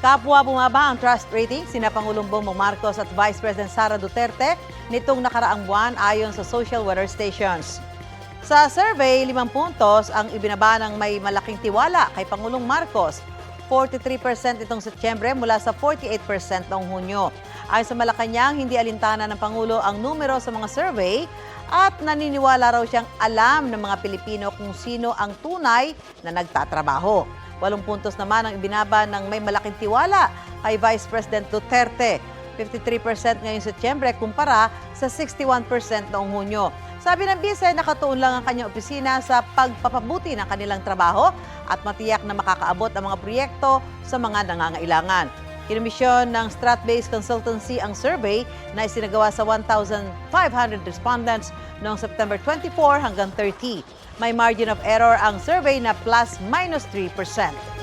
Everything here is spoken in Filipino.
Kapwa bumaba ang trust rating sina Pangulong Bongbong Marcos at Vice President Sara Duterte nitong nakaraang buwan ayon sa social weather stations. Sa survey, 5 puntos ang ibinaba ng may malaking tiwala kay Pangulong Marcos. 43% itong Setyembre mula sa 48% noong Hunyo. Ayon sa Malacanang, hindi alintana ng Pangulo ang numero sa mga survey at naniniwala raw siyang alam ng mga Pilipino kung sino ang tunay na nagtatrabaho. 8 puntos naman ang ibinaba ng may malaking tiwala kay Vice President Duterte. 53% ngayong Setyembre kumpara sa 61% noong Hunyo. Sabi ng bise, nakatuon lang ang kanyang opisina sa pagpapabuti ng kanilang trabaho at matiyak na makakaabot ang mga proyekto sa mga nangangailangan. Kinomisyon ng Strat-based Consultancy ang survey na isinagawa sa 1,500 respondents noong September 24 hanggang 30. May margin of error ang survey na ±3%.